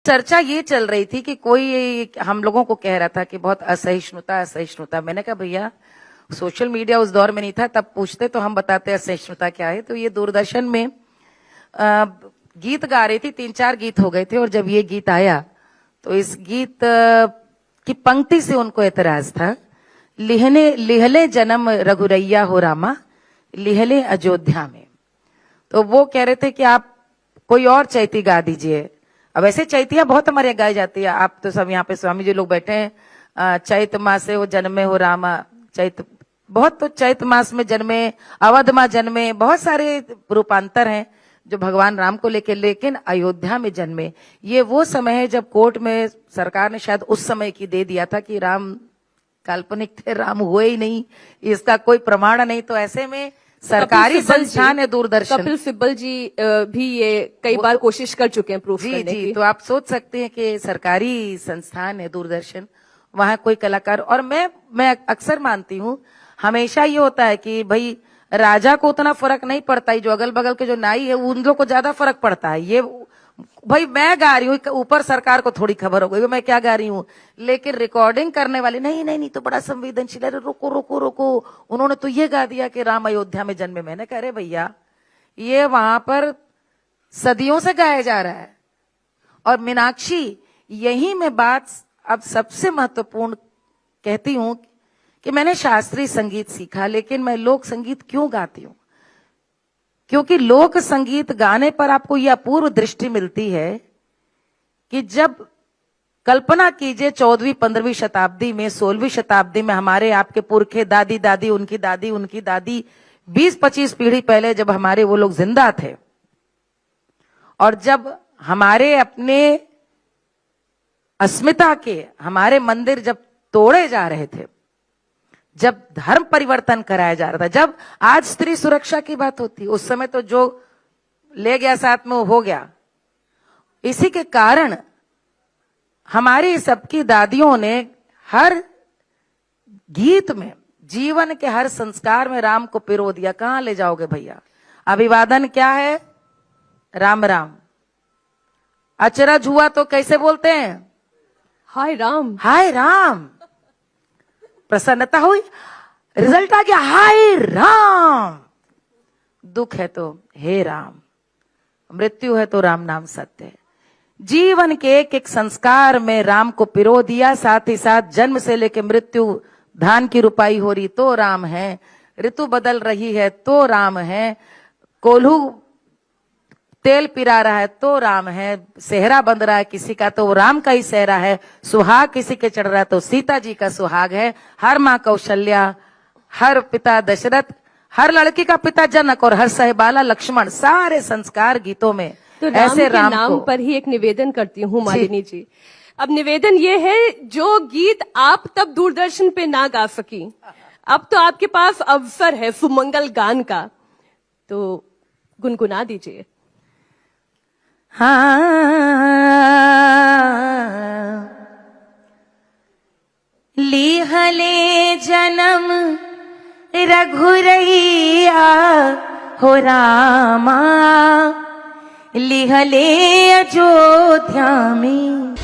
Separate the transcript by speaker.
Speaker 1: चर्चा ये चल रही थी कि कोई हम लोगों को कह रहा था कि बहुत असहिष्णुता असहिष्णुता। मैंने कहा भैया सोशल मीडिया उस दौर में नहीं था, तब पूछते तो हम बताते असहिष्णुता क्या है। तो ये दूरदर्शन में गीत गा रही थी, 3-4 गीत हो गए थे, और जब ये गीत आया तो इस गीत की पंक्ति से उनको एतराज था। लिहले जन्म रघुरैया हो रामा, लिहले अयोध्या में। तो वो कह रहे थे कि आप कोई और चैती गा दीजिए। अब ऐसे चैतियां बहुत हमारे यहाँ गाई जाती है। आप तो सब यहाँ पे स्वामी जी लोग बैठे हैं, चैत मास से वो जन्मे हो रामा, चैत बहुत, तो चैत मास में जन्मे, अवध मां जन्मे, बहुत सारे रूपांतर हैं जो भगवान राम को लेके, लेकिन अयोध्या में जन्मे। ये वो समय है जब कोर्ट में सरकार ने शायद उस समय की दे दिया था कि राम काल्पनिक थे, राम हुए ही नहीं, इसका कोई प्रमाण नहीं। तो ऐसे में सरकारी संस्थान है दूरदर्शन,
Speaker 2: कपिल सिब्बल जी भी ये कई बार कोशिश कर चुके हैं प्रूफ करने की।
Speaker 1: तो आप सोच सकते हैं कि सरकारी संस्थान है दूरदर्शन, वहां कोई कलाकार। और मैं अक्सर मानती हूँ, हमेशा ये होता है कि भाई राजा को उतना फर्क नहीं पड़ता है, जो अगल बगल के जो नाई है उन लोग को ज्यादा फर्क पड़ता है। ये भाई मैं गा रही हूँ, ऊपर सरकार को थोड़ी खबर हो गई मैं क्या गा रही हूँ, लेकिन रिकॉर्डिंग करने वाले नहीं तो बड़ा संवेदनशील है, रुको रुको रुको, उन्होंने तो ये गा दिया कि राम अयोध्या में जन्मे। मैंने कह रहे भैया ये वहां पर सदियों से गाया जा रहा है। और मीनाक्षी, यही मैं बात अब सबसे महत्वपूर्ण कहती हूं कि मैंने शास्त्रीय संगीत सीखा, लेकिन मैं लोक संगीत क्यों गाती हूं? क्योंकि लोक संगीत गाने पर आपको यह अपूर्व दृष्टि मिलती है कि जब कल्पना कीजिए 14वीं 15वीं शताब्दी में, 16वीं शताब्दी में हमारे आपके पुरखे, दादी दादी उनकी दादी 20-25 पीढ़ी पहले जब हमारे वो लोग जिंदा थे, और जब हमारे अपने अस्मिता के हमारे मंदिर जब तोड़े जा रहे थे, जब धर्म परिवर्तन कराया जा रहा था, जब आज स्त्री सुरक्षा की बात होती, उस समय तो जो ले गया साथ में वो हो गया। इसी के कारण हमारी सबकी दादियों ने हर गीत में, जीवन के हर संस्कार में राम को पिरो दिया। कहां ले जाओगे भैया? अभिवादन क्या है? राम राम। अचरज हुआ तो कैसे बोलते हैं?
Speaker 2: हाय राम,
Speaker 1: हाय राम। प्रसन्नता हुई, रिजल्ट आ गया, हाय राम। दुख है तो हे राम, मृत्यु है तो राम नाम सत्य है। जीवन के एक एक संस्कार में राम को पिरो दिया, साथ ही साथ जन्म से लेकर मृत्यु, धान की रुपाई हो रही तो राम है, ऋतु बदल रही है तो राम है, कोल्हू तेल पिरा रहा है तो राम है, सेहरा बंध रहा है किसी का तो वो राम का ही सेहरा है, सुहाग किसी के चढ़ रहा है तो सीता जी का सुहाग है। हर माँ कौशल्या, हर पिता दशरथ, हर लड़की का पिता जनक, और हर सहबाला लक्ष्मण, सारे संस्कार गीतों में
Speaker 2: तो
Speaker 1: ऐसे राम
Speaker 2: के नाम पर ही एक निवेदन करती हूँ मालिनी जी। अब निवेदन ये है, जो गीत आप तब दूरदर्शन पे ना गा सकी, अब तो आपके पास अवसर है सुमंगल गान का, तो गुनगुना दीजिए।
Speaker 1: हाँ, लिहले जन्म रघुरैया हो रामा, लिहले अयोध्या में,